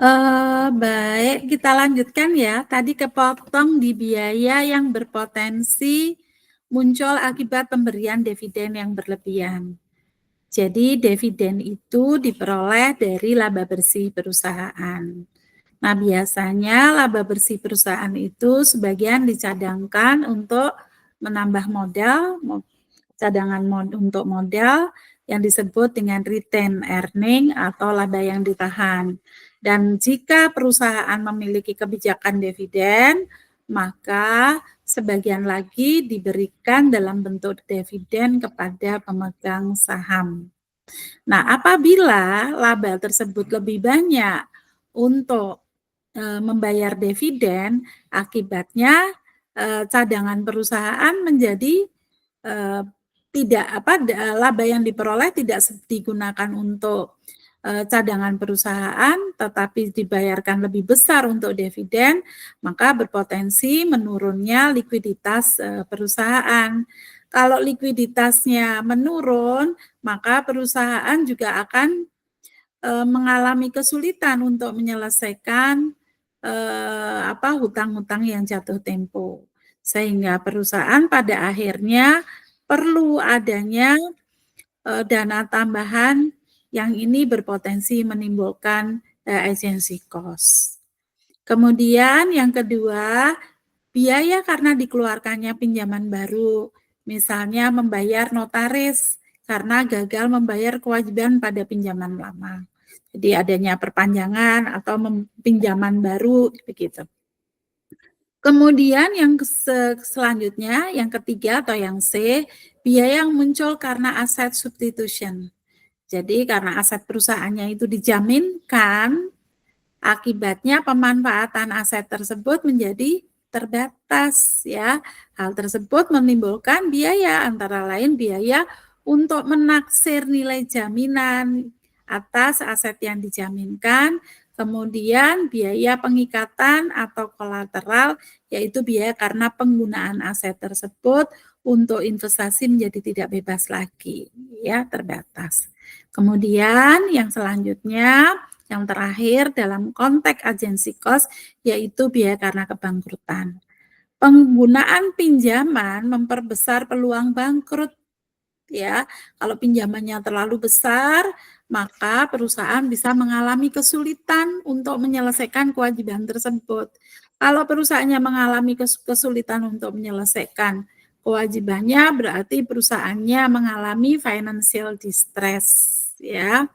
Baik, kita lanjutkan ya. Tadi kepotong di biaya yang berpotensi muncul akibat pemberian dividen yang berlebihan. Jadi dividen itu diperoleh dari laba bersih perusahaan. Nah, biasanya laba bersih perusahaan itu sebagian dicadangkan untuk menambah modal, cadangan untuk modal yang disebut dengan retained earning atau laba yang ditahan. Dan jika perusahaan memiliki kebijakan dividen, maka sebagian lagi diberikan dalam bentuk dividen kepada pemegang saham. Nah, apabila laba tersebut lebih banyak untuk membayar dividen, akibatnya cadangan perusahaan menjadi tidak laba yang diperoleh tidak digunakan untuk cadangan perusahaan, tetapi dibayarkan lebih besar untuk dividen, maka berpotensi menurunnya likuiditas perusahaan. Kalau likuiditasnya menurun, maka perusahaan juga akan mengalami kesulitan untuk menyelesaikan hutang-hutang yang jatuh tempo, sehingga perusahaan pada akhirnya perlu adanya dana tambahan yang ini berpotensi menimbulkan agency cost. Kemudian yang kedua, biaya karena dikeluarkannya pinjaman baru, misalnya membayar notaris karena gagal membayar kewajiban pada pinjaman lama. Jadi adanya perpanjangan atau pinjaman baru begitu. Kemudian yang selanjutnya, yang ketiga atau yang C, biaya yang muncul karena aset substitution. Jadi karena aset perusahaannya itu dijaminkan, akibatnya pemanfaatan aset tersebut menjadi terbatas ya. Hal tersebut menimbulkan biaya, antara lain biaya untuk menaksir nilai jaminan atas aset yang dijaminkan, kemudian biaya pengikatan atau kolateral, yaitu biaya karena penggunaan aset tersebut untuk investasi menjadi tidak bebas lagi, ya, terbatas. Kemudian yang selanjutnya, yang terakhir dalam konteks agency cost, yaitu biaya karena kebangkrutan. Penggunaan pinjaman memperbesar peluang bangkrut, ya. Kalau pinjamannya terlalu besar, maka perusahaan bisa mengalami kesulitan untuk menyelesaikan kewajiban tersebut. Kalau perusahaannya mengalami kesulitan untuk menyelesaikan kewajibannya, berarti perusahaannya mengalami financial distress, ya.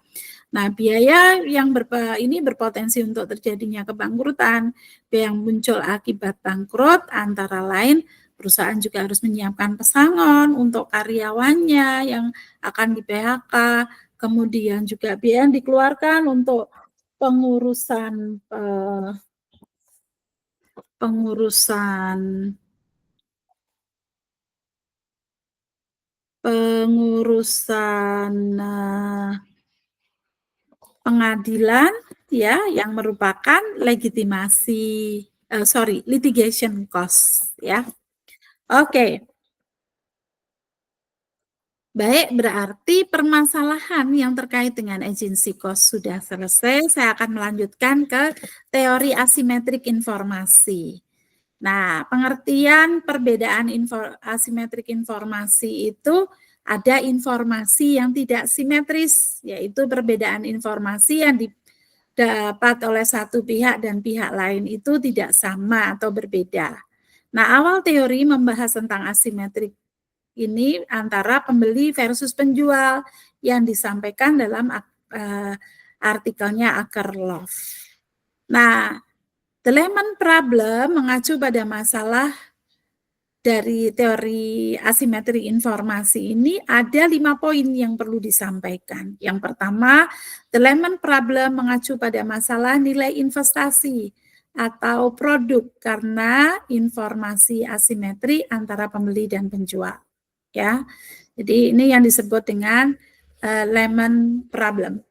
Nah, biaya yang ini berpotensi untuk terjadinya kebangkrutan. Biaya yang muncul akibat bangkrut antara lain perusahaan juga harus menyiapkan pesangon untuk karyawannya yang akan di PHK, kemudian juga biaya yang dikeluarkan untuk pengurusan pengurusan pengadilan ya yang merupakan litigation cost ya. Oke. Baik, berarti permasalahan yang terkait dengan agency cost sudah selesai. Saya akan melanjutkan ke teori asimetrik informasi. Nah, pengertian perbedaan asimetrik informasi itu ada informasi yang tidak simetris, yaitu perbedaan informasi yang didapat oleh satu pihak dan pihak lain itu tidak sama atau berbeda. Nah, awal teori membahas tentang asimetrik ini antara pembeli versus penjual yang disampaikan dalam artikelnya Akerlof. Nah, the Lehman problem mengacu pada masalah dari teori asimetri informasi ini ada 5 poin yang perlu disampaikan. Yang pertama, the Lehman problem mengacu pada masalah nilai investasi atau produk karena informasi asimetri antara pembeli dan penjual. Ya, jadi ini yang disebut dengan Lehman problem.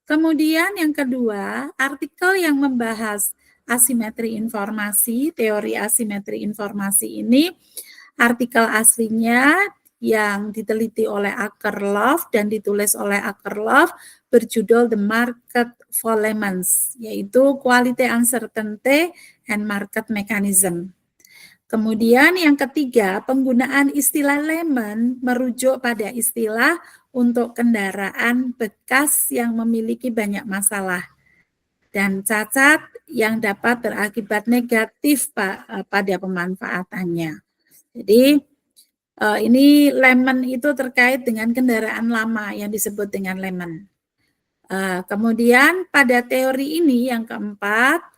Kemudian yang kedua, artikel yang membahas asimetri informasi, teori asimetri informasi ini, artikel aslinya yang diteliti oleh Akerlof dan ditulis oleh Akerlof berjudul The Market for Lemons, yaitu Quality Uncertainty and Market Mechanism. Kemudian yang ketiga, penggunaan istilah lemon merujuk pada istilah untuk kendaraan bekas yang memiliki banyak masalah dan cacat yang dapat berakibat negatif pada pemanfaatannya. Jadi ini lemon itu terkait dengan kendaraan lama yang disebut dengan lemon. Kemudian pada teori ini yang keempat,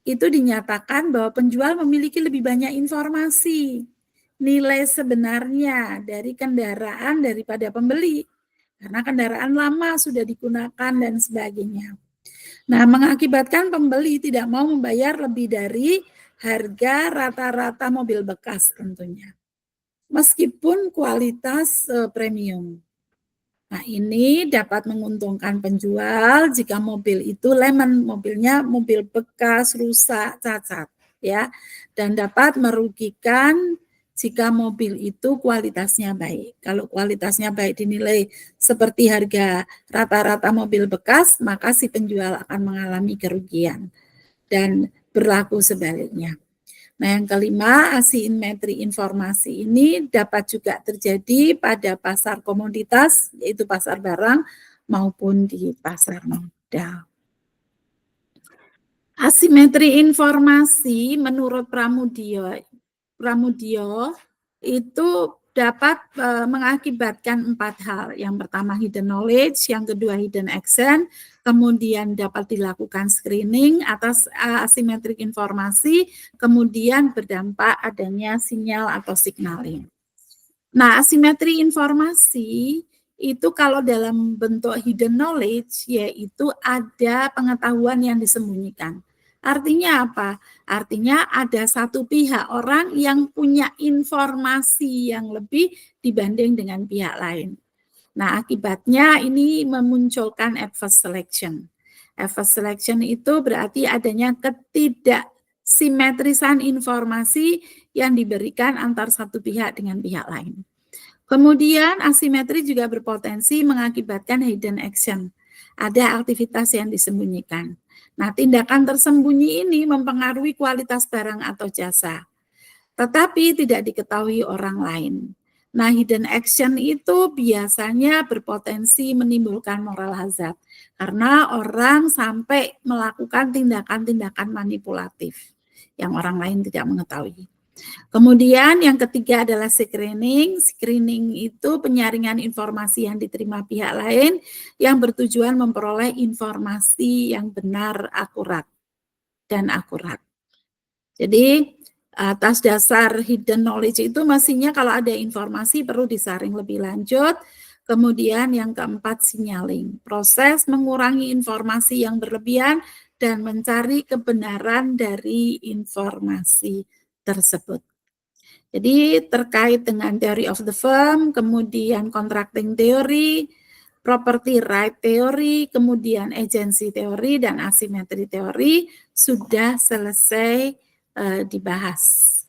itu dinyatakan bahwa penjual memiliki lebih banyak informasi nilai sebenarnya dari kendaraan daripada pembeli, karena kendaraan lama sudah digunakan dan sebagainya. Nah, mengakibatkan pembeli tidak mau membayar lebih dari harga rata-rata mobil bekas tentunya, meskipun kualitas premium. Nah, ini dapat menguntungkan penjual jika mobil itu lemon, mobilnya mobil bekas, rusak, cacat, ya, dan dapat merugikan jika mobil itu kualitasnya baik. Kalau kualitasnya baik dinilai seperti harga rata-rata mobil bekas, maka si penjual akan mengalami kerugian dan berlaku sebaliknya. Nah, yang kelima, asimetri informasi ini dapat juga terjadi pada pasar komoditas, yaitu pasar barang, maupun di pasar modal. Asimetri informasi menurut Pramudio itu dapat mengakibatkan 4 hal. Yang pertama hidden knowledge, yang kedua hidden action, kemudian dapat dilakukan screening atas asimetrik informasi, kemudian berdampak adanya sinyal atau signaling. Nah, asimetri informasi itu kalau dalam bentuk hidden knowledge, yaitu ada pengetahuan yang disembunyikan. Artinya apa? Artinya ada satu pihak orang yang punya informasi yang lebih dibanding dengan pihak lain. Nah, akibatnya ini memunculkan adverse selection. Adverse selection itu berarti adanya ketidaksimetrisan informasi yang diberikan antar satu pihak dengan pihak lain. Kemudian asimetri juga berpotensi mengakibatkan hidden action. Ada aktivitas yang disembunyikan. Nah, tindakan tersembunyi ini mempengaruhi kualitas barang atau jasa, tetapi tidak diketahui orang lain. Nah, hidden action itu biasanya berpotensi menimbulkan moral hazard, karena orang sampai melakukan tindakan-tindakan manipulatif yang orang lain tidak mengetahui. Kemudian yang ketiga adalah screening. Screening itu penyaringan informasi yang diterima pihak lain yang bertujuan memperoleh informasi yang benar, akurat, dan akurat. Jadi atas dasar hidden knowledge itu mestinya kalau ada informasi perlu disaring lebih lanjut. Kemudian yang keempat signaling. Proses mengurangi informasi yang berlebihan dan mencari kebenaran dari informasi tersebut. Jadi terkait dengan theory of the firm, kemudian contracting theory, property right theory, kemudian agency theory dan asymmetry theory sudah selesai dibahas.